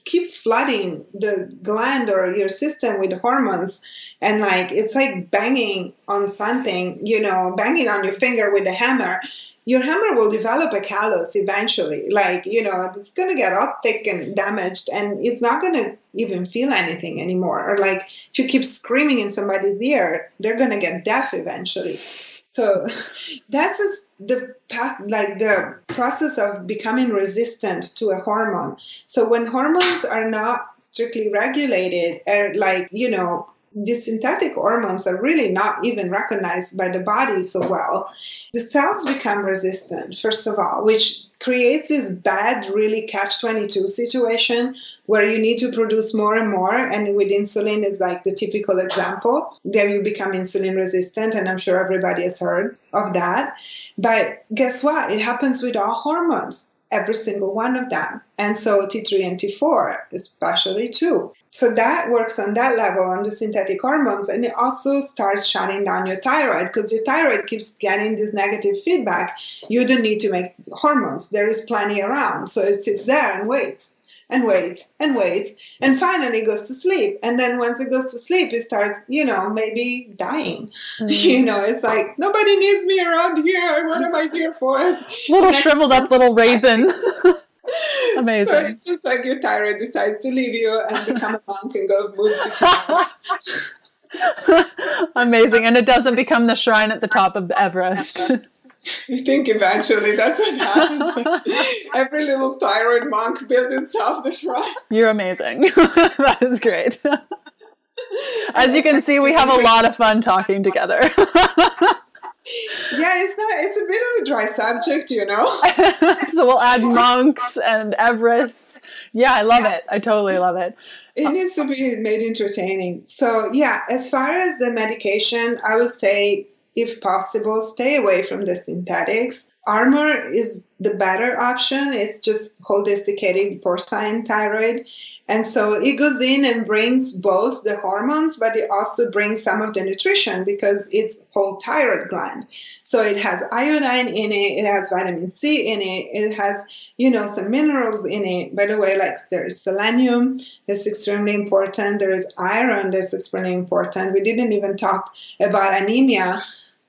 keep flooding the gland or your system with hormones, and like it's like banging on something, banging on your finger with a hammer, your hammer will develop a callus eventually. Like, it's going to get all thick and damaged, and it's not going to even feel anything anymore. Or like if you keep screaming in somebody's ear, they're going to get deaf eventually. So that's the path, like the process of becoming resistant to a hormone. So when hormones are not strictly regulated, these synthetic hormones are really not even recognized by the body so well. The cells become resistant, first of all, which creates this bad, really catch-22 situation where you need to produce more and more. And with insulin is like the typical example. Then you become insulin resistant, and I'm sure everybody has heard of that. But guess what? It happens with all hormones, every single one of them. And so T3 and T4 especially too. So that works on that level, on the synthetic hormones, and it also starts shutting down your thyroid, because your thyroid keeps getting this negative feedback. You don't need to make hormones. There is plenty around. So it sits there and waits and waits and waits, and finally goes to sleep. And then once it goes to sleep, it starts, maybe dying. It's like, nobody needs me around here. What am I here for? Little shriveled up little raisin. Amazing. So it's just like your thyroid decides to leave you and become a monk and go move to Tibet. Amazing. And it doesn't become the shrine at the top of Everest. You think eventually that's what happens. Every little thyroid monk builds itself the shrine. You're amazing. That is great. As you can see, we have a lot of fun talking together. Yeah, it's a bit of a dry subject, So we'll add monks and Everest. Yeah, I love it. I totally love it. It needs to be made entertaining. So yeah, as far as the medication, I would say, if possible, stay away from the synthetics. Armor is the better option. It's just whole desiccated porcine thyroid. And so it goes in and brings both the hormones, but it also brings some of the nutrition because it's whole thyroid gland. So it has iodine in it, it has vitamin C in it, it has, some minerals in it. By the way, like there is selenium, that's extremely important. There is iron, that's extremely important. We didn't even talk about anemia.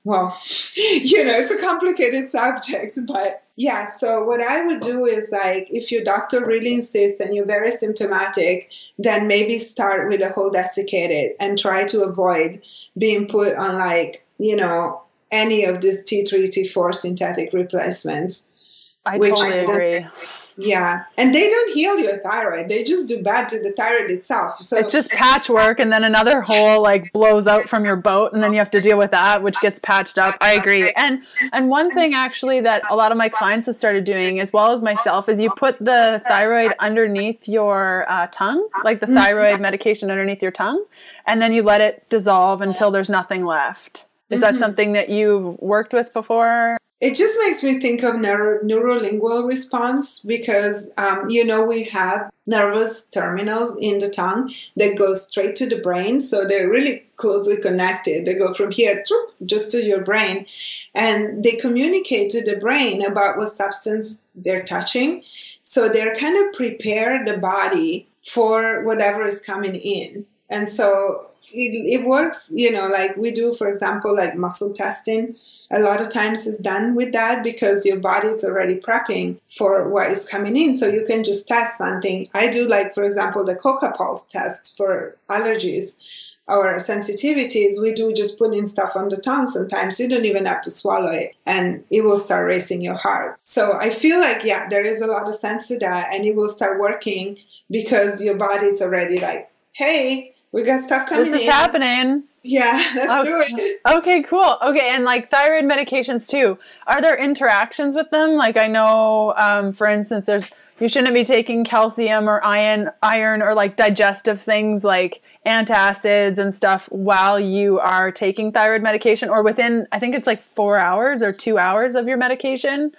Well, it's a complicated subject, but yeah. So what I would do is like, if your doctor really insists and you're very symptomatic, then maybe start with a whole desiccated and try to avoid being put on any of these T3, T4 synthetic replacements. I totally agree. Yeah. And they don't heal your thyroid. They just do bad to the thyroid itself. So it's just patchwork, and then another hole blows out from your boat, and then you have to deal with that, which gets patched up. I agree. And one thing actually that a lot of my clients have started doing, as well as myself, is you put the thyroid underneath your tongue, like the thyroid medication underneath your tongue, and then you let it dissolve until there's nothing left. Is that something that you've worked with before? It just makes me think of neurolingual response because, we have nervous terminals in the tongue that go straight to the brain. So they're really closely connected. They go from here just to your brain, and they communicate to the brain about what substance they're touching. So they're kind of prepare the body for whatever is coming in. And so it works, like we do, for example, like muscle testing. A lot of times is done with that because your body is already prepping for what is coming in. So you can just test something. I do, like, for example, the Coca Pulse test for allergies or sensitivities. We do just putting stuff on the tongue. Sometimes you don't even have to swallow it and it will start racing your heart. So I feel like, there is a lot of sense to that, and it will start working because your body is already like, hey, we got stuff coming in. This is happening. Yeah, let's do it. Okay, cool. Okay, and like thyroid medications too. Are there interactions with them? Like I know, for instance, you shouldn't be taking calcium or iron or like digestive things like antacids and stuff while you are taking thyroid medication, or within, I think it's like 4 hours or 2 hours of your medication.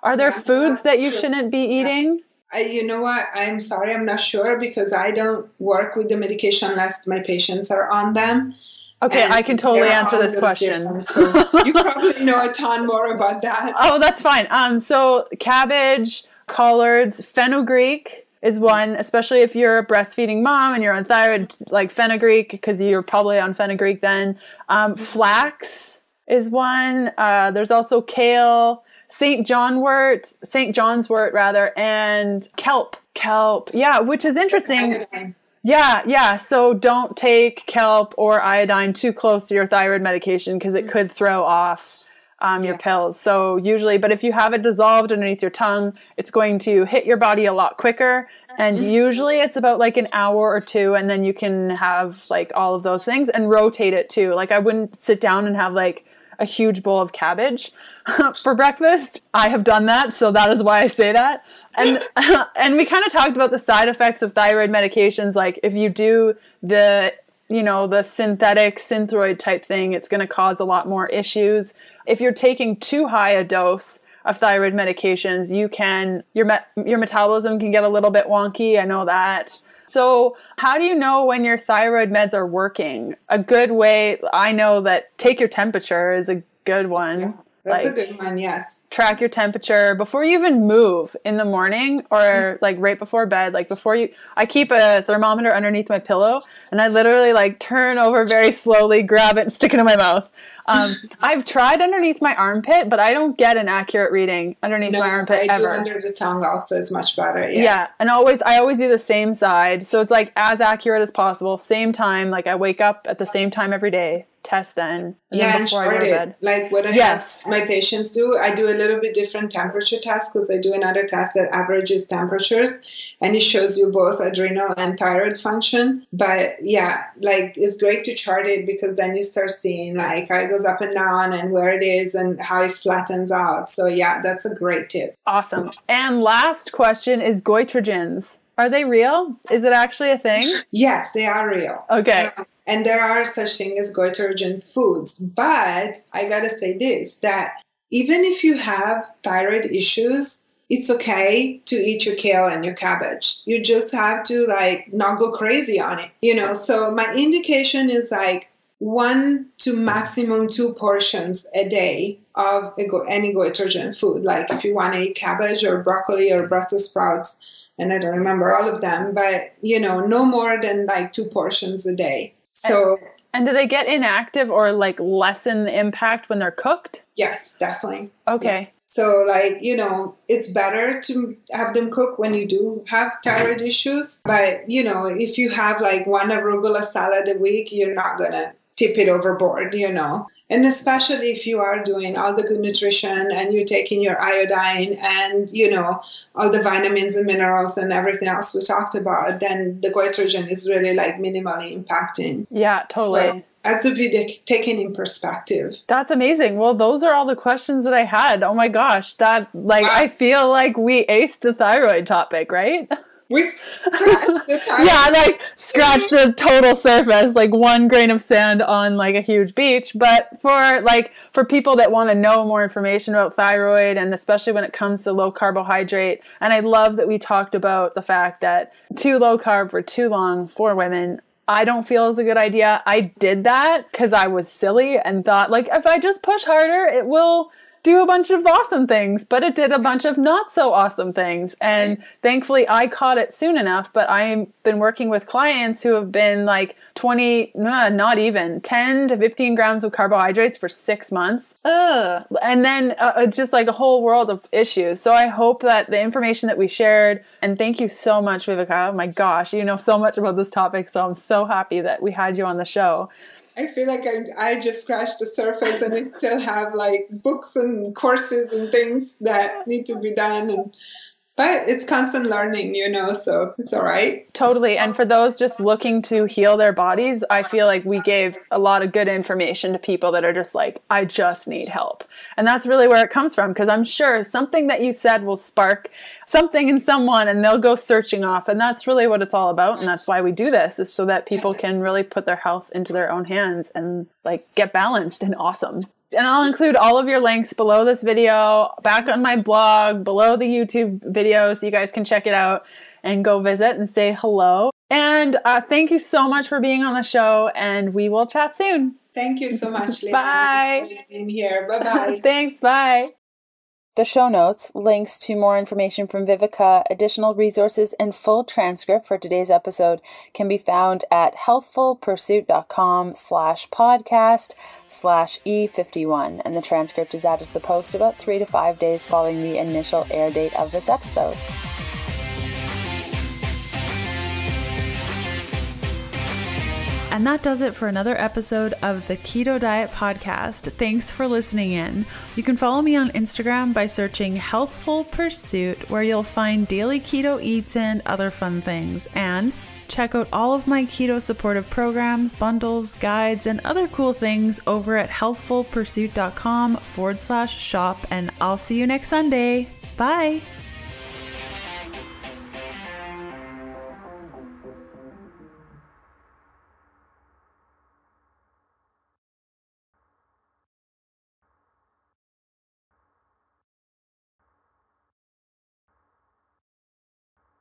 Are there foods that you shouldn't be eating? You know what? I'm sorry, I'm not sure because I don't work with the medication unless my patients are on them. Okay, I can totally answer this question. So you probably know a ton more about that. Oh, that's fine. So cabbage, collards, fenugreek is one, especially if you're a breastfeeding mom and you're on thyroid, like fenugreek, because you're probably on fenugreek then. Flax is one. There's also kale, St. John's wort, and kelp. Yeah, which is interesting. Yeah. So don't take kelp or iodine too close to your thyroid medication because it could throw off your pills. So usually, but if you have it dissolved underneath your tongue, it's going to hit your body a lot quicker. And usually it's about like an hour or two, and then you can have like all of those things and rotate it too. Like I wouldn't sit down and have like a huge bowl of cabbage for breakfast. I have done that, so that is why I say that. And we kind of talked about the side effects of thyroid medications. Like if you do the synthetic Thyroid type thing, it's going to cause a lot more issues. If you're taking too high a dose of thyroid medications, your metabolism can get a little bit wonky. I know that. So how do you know when your thyroid meds are working? A good way, I know that take your temperature is a good one. Yeah, that's a good one, yes. Track your temperature before you even move in the morning or like right before bed. Like I keep a thermometer underneath my pillow and I literally like turn over very slowly, grab it and stick it in my mouth. I've tried underneath my armpit, but I don't get an accurate reading underneath my armpit ever. I do under the tongue also is much better. Yes. Yeah, and I always do the same side, so it's like as accurate as possible. Same time, like I wake up at the same time every day. Test then. And chart it. Like what I have my patients do, I do a little bit different temperature test because I do another test that averages temperatures and it shows you both adrenal and thyroid function. But like it's great to chart it because then you start seeing like how it goes up and down and where it is and how it flattens out. So that's a great tip. Awesome. And last question is goitrogens. Are they real? Is it actually a thing? Yes, they are real. Okay. And there are such things as goitrogen foods. But I got to say this, that even if you have thyroid issues, it's okay to eat your kale and your cabbage. You just have to like not go crazy on it, So my indication is like 1 to maximum 2 portions a day of any goitrogen food. Like if you want to eat cabbage or broccoli or Brussels sprouts, and I don't remember all of them, but no more than like 2 portions a day. So, and do they get inactive or like lessen the impact when they're cooked? Yes, definitely. Okay. Yeah. So like, it's better to have them cook when you do have thyroid issues. But, if you have like 1 arugula salad a week, you're not going to tip it overboard, And especially if you are doing all the good nutrition and you're taking your iodine and, all the vitamins and minerals and everything else we talked about, then the goitrogen is really like minimally impacting. Yeah, totally. So has to be taken in perspective. That's amazing. Well, those are all the questions that I had. Oh my gosh. I feel like we aced the thyroid topic, right? We scratched the thyroid. Yeah, like scratched the total surface, like 1 grain of sand on like a huge beach. But for people that want to know more information about thyroid, and especially when it comes to low carbohydrate, and I love that we talked about the fact that too low carb for too long for women. I don't feel is a good idea. I did that because I was silly and thought like, if I just push harder, it will do a bunch of awesome things, but it did a bunch of not so awesome things. And thankfully I caught it soon enough, but I've been working with clients who have been like not even 10 to 15 grams of carbohydrates for 6 months. And then just like a whole world of issues. So I hope that the information that we shared, and thank you so much, Vivica. Oh my gosh, you know so much about this topic. So I'm so happy that we had you on the show. I feel like I just scratched the surface, and I still have like books and courses and things that need to be done. But it's constant learning, so it's all right. Totally. And for those just looking to heal their bodies, I feel like we gave a lot of good information to people that are just like, I just need help. And that's really where it comes from, because I'm sure something that you said will spark something in someone and they'll go searching off. And that's really what it's all about. And that's why we do this, is so that people can really put their health into their own hands and like get balanced and awesome. And I'll include all of your links below this video, back on my blog, below the YouTube video, so you guys can check it out and go visit and say hello. And thank you so much for being on the show, and we will chat soon. Thank you so much, Leanne. Bye. It's great being here. Bye-bye. Thanks. Bye. The show notes, links to more information from Vivica, additional resources, and full transcript for today's episode can be found at healthfulpursuit.com/podcast/E51. And the transcript is added to the post about 3 to 5 days following the initial air date of this episode. And that does it for another episode of the Keto Diet Podcast. Thanks for listening in. You can follow me on Instagram by searching Healthful Pursuit, where you'll find daily keto eats and other fun things. And check out all of my keto supportive programs, bundles, guides, and other cool things over at healthfulpursuit.com/shop. And I'll see you next Sunday. Bye.